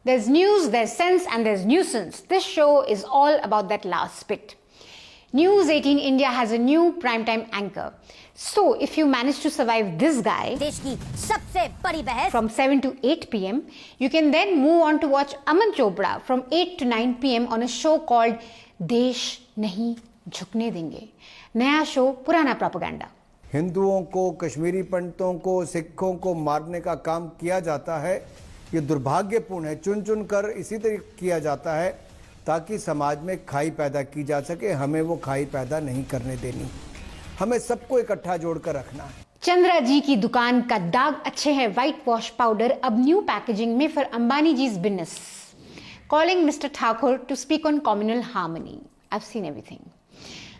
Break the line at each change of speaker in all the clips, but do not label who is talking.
There's news, there's sense, and there's nuisance. This show is all about that last bit. News 18 India has a new primetime anchor. So, if you manage to survive this guy from 7 to 8 pm, you can then move on to watch Aman Chopra from 8 to 9 pm on a show called देश नहीं झुकने देंगे. नया show, पुराना propaganda.
हिंदुओं को, कश्मीरी पंडितों को, सिखों को मारने का काम किया जाता है. ये दुर्भाग्यपूर्ण है. चुन चुन कर इसी तरह किया जाता है ताकि समाज में खाई पैदा की जा सके. हमें वो खाई पैदा नहीं करने देनी. हमें सबको इकट्ठा जोड़कर रखना है.
चंद्रा जी की दुकान का दाग अच्छे है व्हाइट वॉश पाउडर अब न्यू पैकेजिंग में for Ambani ji's business. Calling mister Thakur to speak on communal harmony. I have seen everything.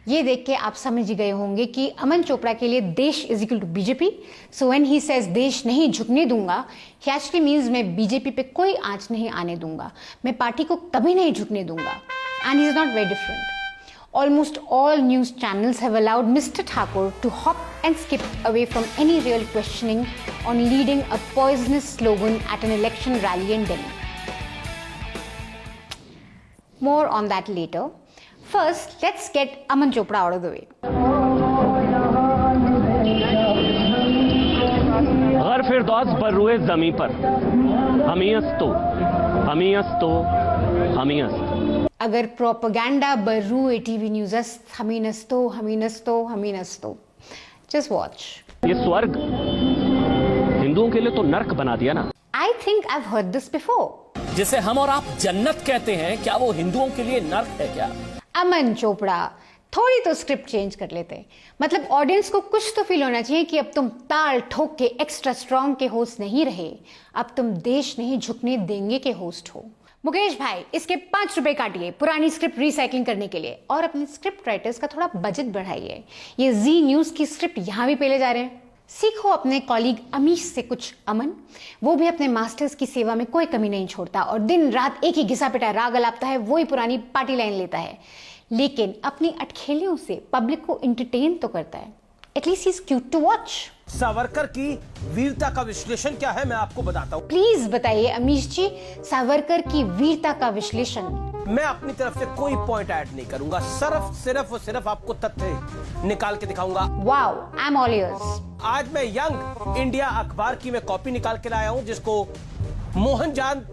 ये देख के आप समझ गए होंगे कि अमन चोपड़ा के लिए desh is equal to BJP. So when he says देश नहीं झुकने दूंगा, ही एक्चुअली मीन्स मैं बीजेपी पे कोई आंच नहीं आने दूंगा, मैं पार्टी को कभी नहीं झुकने दूंगा. And he is not very different. Almost all news channels have allowed Mr. Thakur to hop and skip away from any real questioning on leading a poisonous slogan at an election rally in Delhi. More on that later. First, let's get Aman Chopra out of the way.
गर फिरदौस बर्रुए ज़मी पर हमीयस्तो हमीयस्तो हमीयस्त.
अगर propaganda बर्रू TV न्यूज़स्ट हमीनस्तो. Just watch.
ये स्वर्ग हिंदुओं के लिए तो नर्क बना दिया ना.
I think I've heard this before.
जिसे हम और आप जन्नत कहते हैं, क्या वो हिंदुओं के लिए नर्क है क्या?
अमन चोपड़ा, थोड़ी तो स्क्रिप्ट चेंज कर लेते. मतलब ऑडियंस को कुछ तो फील होना चाहिए कि अब तुम ताल ठोक के एक्स्ट्रा स्ट्रॉन्ग के होस्ट नहीं रहे, अब तुम देश नहीं झुकने देंगे के होस्ट हो. मुकेश भाई, इसके 5 रुपए काटिए पुरानी स्क्रिप्ट रिसाइकलिंग करने के लिए और अपने स्क्रिप्ट राइटर्स का थोड़ा बजट बढ़ाइए. ये जी न्यूज की स्क्रिप्ट यहां भी पेले जा रहे हैं. सीखो अपने कॉलीग अमीश से कुछ अमन. वो भी अपने मास्टर्स की सेवा में कोई कमी नहीं छोड़ता और दिन रात एक ही घिसा पिटा राग अलापता है, वही पुरानी पार्टी लाइन लेता है, लेकिन अपनी अटखेलियों से पब्लिक को एंटरटेन तो करता है. At least he is cute to watch.
Savarkar की वीरता का विश्लेषण क्या है, मैं आपको बताता हूँ.
प्लीज बताइए अमीश जी, सावरकर की वीरता का विश्लेषण.
मैं अपनी तरफ से कोई पॉइंट ऐड नहीं करूंगा, सिर्फ और सिर्फ आपको तथ्य निकाल के दिखाऊंगा.
Wow, I am all ears.
आज मैं यंग इंडिया अखबार की मैं कॉपी निकाल के लाया हूँ, जिसको मोहनचंद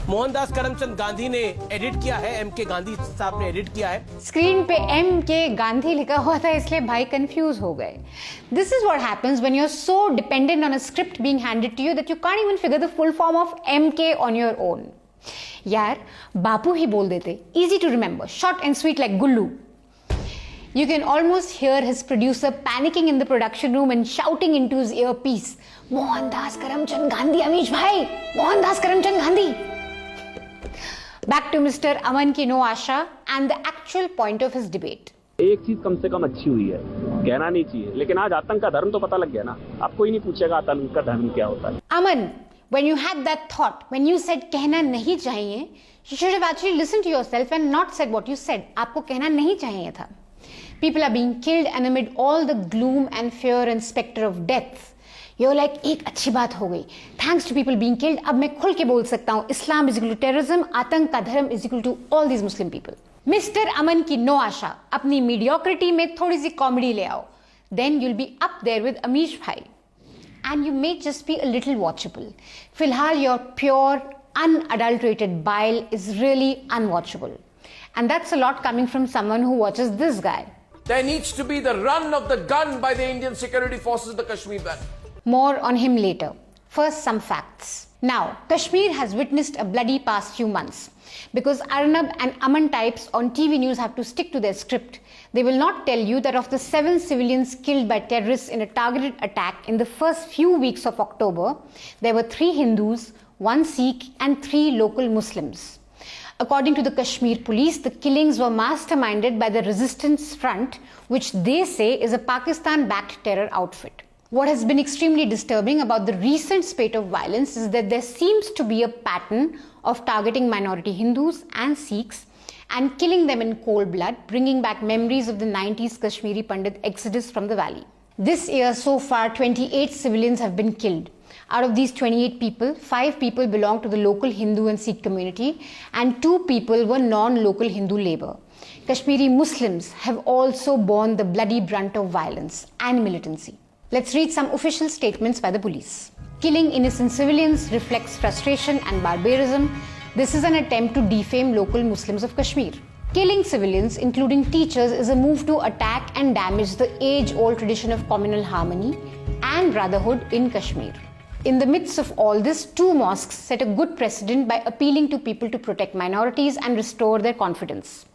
मोहनदास करमचंद गांधी ने एडिट किया है. एम.के. गांधी साहब ने एडिट किया है.
स्क्रीन पे M.K. गांधी लिखा हुआ था, इसलिए भाई कंफ्यूज हो गए. This is what happens when you are so dependent on a script being handed to you that you can't even figure the full form of M.K. On your own. यार, बापू ही बोल देते. Easy to remember, short and sweet like Gullu. You can almost hear his producer panicking in the production room and shouting into his earpiece, Mohandas Karamchand Gandhi, Amish bhai, Mohandas Karamchand Gandhi. Back to Mr. Aman ki no Asha and the actual point of his debate.
एक चीज कम से कम अच्छी हुई है, कहना नहीं चाहिए, लेकिन आज आतंक का धर्म तो पता लग गया ना. अब कोई नहीं पूछेगा आतंक का धर्म क्या होता है.
Aman, when you had that thought, when you said कहना नहीं चाहिए, you should have actually listened to yourself and not said what you said. आपको कहना नहीं चाहिए था. People are being killed and amid all the gloom and fear and specter of death, you're like, एक अच्छी बात हो गई. Thanks to people being killed, अब मैं खुल के बोल सकता हूँ, Islam is equal to terrorism, आतंक का धर्म is equal to all these Muslim people. Mr. अमन की नो आशा, अपनी mediocrity में थोड़ी सी कॉमेडी ले आओ. Then you'll be up there with Amish भाई. And you may just be a little watchable. फिलहाल your pure, unadulterated bile is really unwatchable. And that's a lot coming from someone who watches this guy.
There needs to be the run of the gun by the Indian security forces of the Kashmir Belt.
More on him later. First, some facts. Now, Kashmir has witnessed a bloody past few months. Because Arnab and Aman types on TV news have to stick to their script, they will not tell you that of the 7 civilians killed by terrorists in a targeted attack in the first few weeks of October, there were 3 Hindus, 1 Sikh and 3 local Muslims. According to the Kashmir police, the killings were masterminded by the Resistance Front, which they say is a Pakistan-backed terror outfit. What has been extremely disturbing about the recent spate of violence is that there seems to be a pattern of targeting minority Hindus and Sikhs and killing them in cold blood, bringing back memories of the 90s Kashmiri Pandit exodus from the valley. This year, so far, 28 civilians have been killed. Out of these 28 people, 5 people belong to the local Hindu and Sikh community, and 2 people were non-local Hindu labor. Kashmiri Muslims have also borne the bloody brunt of violence and militancy. Let's read some official statements by the police. Killing innocent civilians reflects frustration and barbarism. This is an attempt to defame local Muslims of Kashmir. Killing civilians, including teachers, is a move to attack and damage the age-old tradition of communal harmony and brotherhood in Kashmir. In the midst of all this, 2 mosques set a good precedent by appealing to people to protect minorities and restore their confidence.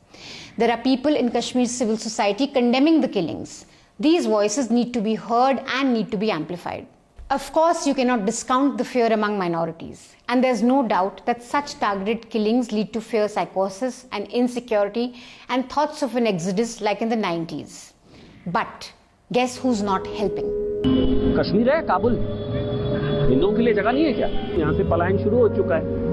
There are people in Kashmir's civil society condemning the killings. These voices need to be heard and need to be amplified. Of course, you cannot discount the fear among minorities, and there's no doubt that such targeted killings lead to fear psychosis and insecurity and thoughts of an exodus like in the 90s. But guess who's not helping?
Kashmir है, काबुल, हिंदुओं के लिए जगह नहीं है क्या? यहाँ से पलायन शुरू हो चुका है।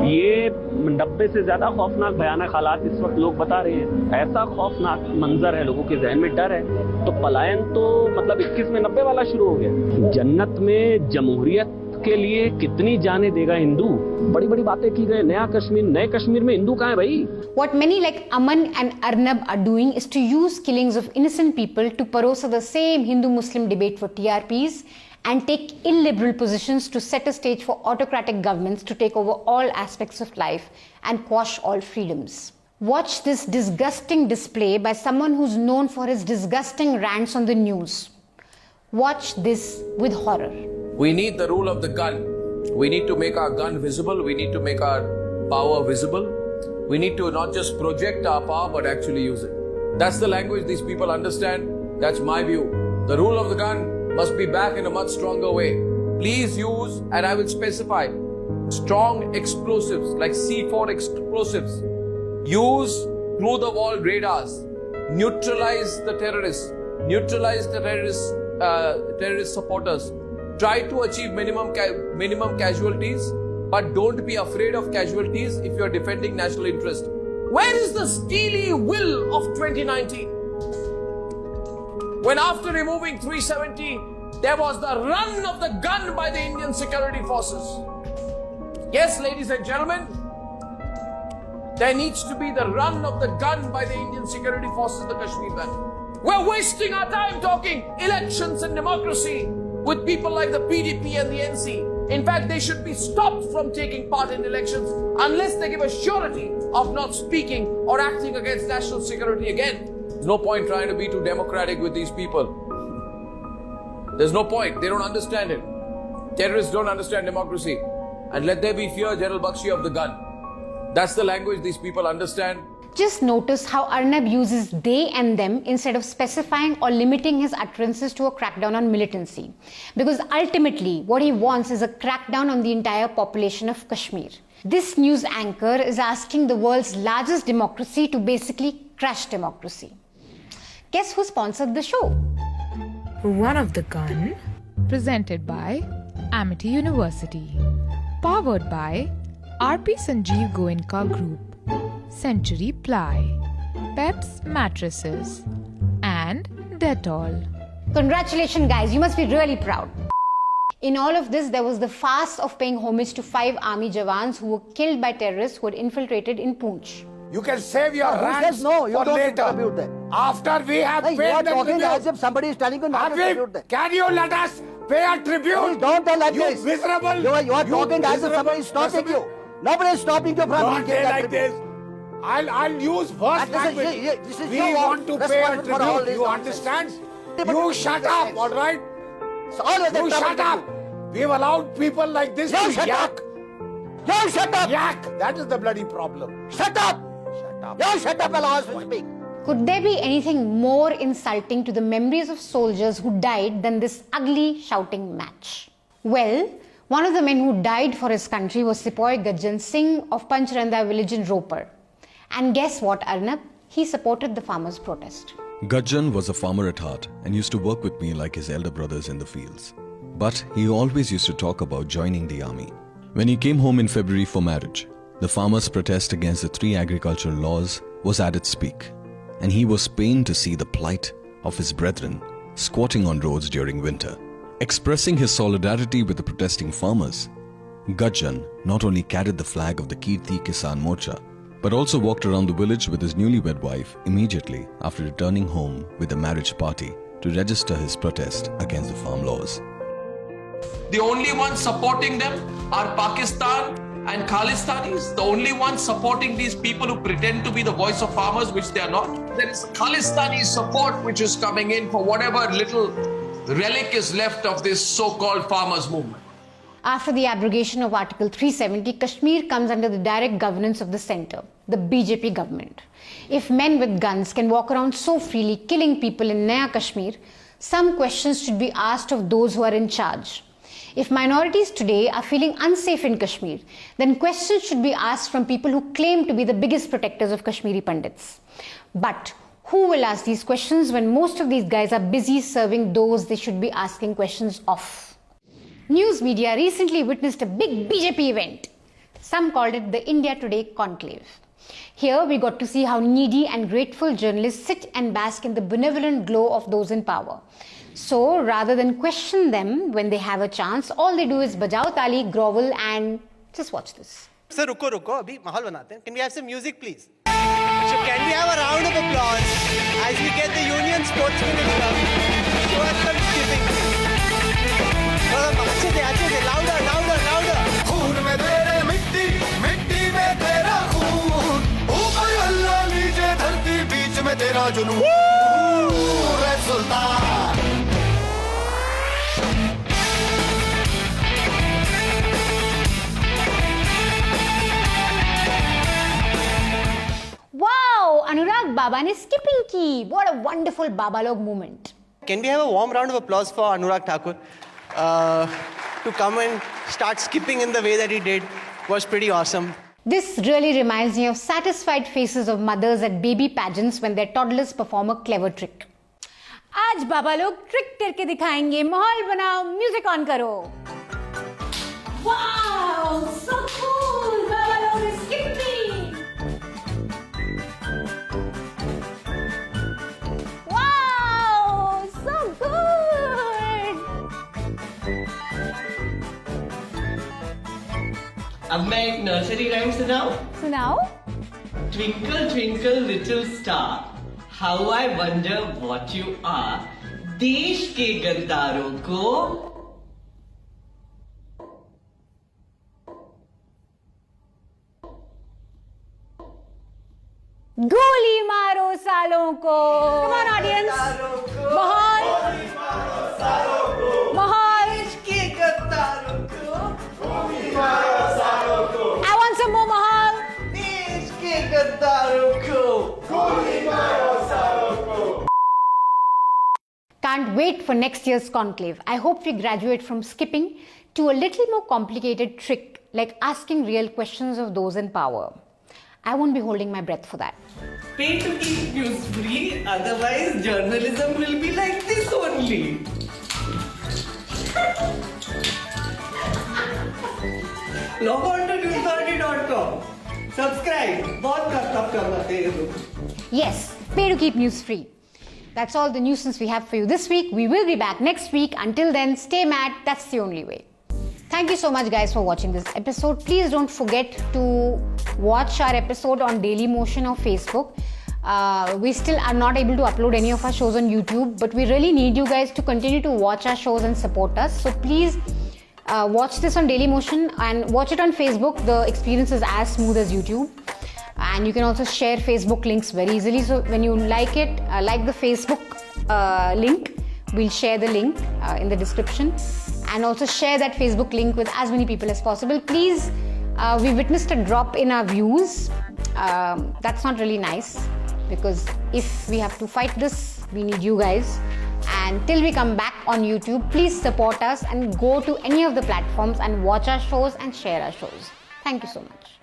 ये 90 से ज्यादा खौफनाक भयानक हालात इस वक्त लोग बता रहे हैं। ऐसा खौफनाक मंजर है, लोगों के जहन में डर है, तो पलायन तो मतलब 21 में 90 वाला शुरू हो गया। जन्नत में जमहूरियत के लिए कितनी जाने देगा हिंदू? बड़ी बड़ी बातें की गई, नया कश्मीर, नए कश्मीर में हिंदू कहाँ है भाई?
What many like Aman and Arnab are doing is to use killings of innocent people to parose the same Hindu-Muslim debate for TRPs and take illiberal positions to set a stage for autocratic governments to take over all aspects of life and quash all freedoms. Watch this disgusting display by someone who's known for his disgusting rants on the news. Watch this with horror.
We need the rule of the gun. We need to make our gun visible. We need to make our power visible. We need to not just project our power, but actually use it. That's the language these people understand. That's my view. The rule of the gun must be back in a much stronger way. Please use, and I will specify, strong explosives like C4 explosives. Use through-the-wall radars. Neutralize the terrorists. Neutralize the terrorist supporters. Try to achieve minimum casualties, but don't be afraid of casualties if you are defending national interest. Where is the steely will of 2019? When after removing 370, there was the run of the gun by the Indian security forces. Yes, ladies and gentlemen, there needs to be the run of the gun by the Indian security forces in the Kashmir Valley. We're wasting our time talking elections and democracy with people like the PDP and the NC. In fact, they should be stopped from taking part in elections unless they give a surety of not speaking or acting against national security again. There's no point trying to be too democratic with these people. There's no point. They don't understand it. Terrorists don't understand democracy. And let there be fear, General Bakshi, of the gun. That's the language these people understand.
Just notice how Arnab uses they and them instead of specifying or limiting his utterances to a crackdown on militancy. Because ultimately, what he wants is a crackdown on the entire population of Kashmir. This news anchor is asking the world's largest democracy to basically crush democracy. Guess who sponsored the show?
One of the Gun, presented by Amity University, powered by RP Sanjeev Goenka Group, Century Ply, Peps Mattresses, and Dettol.
Congratulations guys, you must be really proud. In all of this, there was the farce of paying homage to 5 army jawans who were killed by terrorists who had infiltrated in Poonch.
You can save your rants
no, you
for
don't
later.
contribute that.
After we have
Hey, you
paid
are
the
talking
tribute.
as if somebody is telling you not to
Habib,
contribute that.
can you let us pay a tribute?
Please don't tell like
you
this.
miserable.
You are talking as if somebody is
miserable
stopping you. Nobody is stopping you from
Don't
giving
say
that
like
tribute.
this. I'll use worse
And this is-
language.
this is
We
your
want to pay a
responsibility for all
tribute.
this
You
nonsense.
understand?
But
You
you
shut
keep
up,
silence.
all right?
So always
You
they
shut
trouble
up. We've allowed people like this
You
to
shut
yak.
up. You shut up.
Yak. That is the bloody problem.
Shut up.
Shut up.
You shut up and allow us to speak.
Could there be anything more insulting to the memories of soldiers who died than this ugly shouting match? Well, one of the men who died for his country was Sepoy Gajjan Singh of Panchranda village in Ropar. And guess what, Arnab? He supported the farmers' protest.
Gajjan was a farmer at heart and used to work with me like his elder brothers in the fields. But he always used to talk about joining the army. When he came home in February for marriage, the farmers' protest against the 3 agricultural laws was at its peak, and he was pained to see the plight of his brethren squatting on roads during winter. Expressing his solidarity with the protesting farmers, Gajjan not only carried the flag of the Kirti Kisan Morcha, but also walked around the village with his newlywed wife immediately after returning home with a marriage party to register his protest against the farm laws.
The only ones supporting them are Pakistan and Khalistanis. The only ones supporting these people who pretend to be the voice of farmers, which they are not. There is Khalistani support which is coming in for whatever little relic is left of this so-called farmers movement.
After the abrogation of Article 370, Kashmir comes under the direct governance of the centre, the BJP government. If men with guns can walk around so freely killing people in Naya Kashmir, some questions should be asked of those who are in charge. If minorities today are feeling unsafe in Kashmir, then questions should be asked from people who claim to be the biggest protectors of Kashmiri Pandits. But who will ask these questions when most of these guys are busy serving those they should be asking questions of? News media recently witnessed a big BJP event. Some called it the India Today Conclave. Here we got to see how needy and grateful journalists sit and bask in the benevolent glow of those in power. So rather than question them when they have a chance, all they do is bajao tali, grovel and just watch this.
Sir, ruko, abhi mahal banate hain. Can we have some music, please? So can we have a round of applause as we get the Union Sportsmen Club show us some skipping. अच्छे से, louder, louder, louder.
खून में तेरे मिट्टी, मिट्टी में तेरा खून. ऊपर अल्लाह नीचे धरती, बीच में तेरा जुनून. रे सुल्तान.
Wow, Anurag Baba ne skipping ki. What a wonderful Babalog moment.
Can we have a warm round of applause for Anurag Thakur? To come and start skipping in the way that he did was pretty awesome.
This really reminds me of satisfied faces of mothers at baby pageants when their toddlers perform a clever trick. आज बाबा लोग trick करके दिखाएंगे. माहौल बनाओ, music on करो. Wow, so cool. बाबा लोग is skipping. Wow, so good.
अब मैं एक नर्सरी राइम सुनाऊं?
सुनाओ.
Twinkle, twinkle, little star, how I wonder what you are. देश के गद्दारों को
गोली मारो सालों को. Come on, audience. माहौल. माहौल.
देश के गद्दारों को
गोली मारो सालों को.
I want some more माहौल.
देश के गद्दारों को
गोली मारो सालों को.
Can't wait for next year's conclave. I hope we graduate from skipping to a little more complicated trick like asking real questions of those in power. I won't be holding my breath for that.
Pay to keep news free, otherwise journalism will be like this only. Log on to newslaundry.com. Subscribe. बहुत कब करवाते हैं लोग.
Yes, pay to keep news free. That's all the nuisance we have for you this week. We will be back next week. Until then, stay mad. That's the only way. Thank you so much, guys, for watching this episode. Please don't forget to watch our episode on Daily Motion or Facebook. We still are not able to upload any of our shows on YouTube, but we really need you guys to continue to watch our shows and support us. So please watch this on Daily Motion and watch it on Facebook. The experience is as smooth as YouTube. And you can also share Facebook links very easily. So when you like it, like the Facebook link, we'll share the link in the description. And also share that Facebook link with as many people as possible. Please, we witnessed a drop in our views. That's not really nice, because if we have to fight this, we need you guys. And till we come back on YouTube, please support us and go to any of the platforms and watch our shows and share our shows. Thank you so much.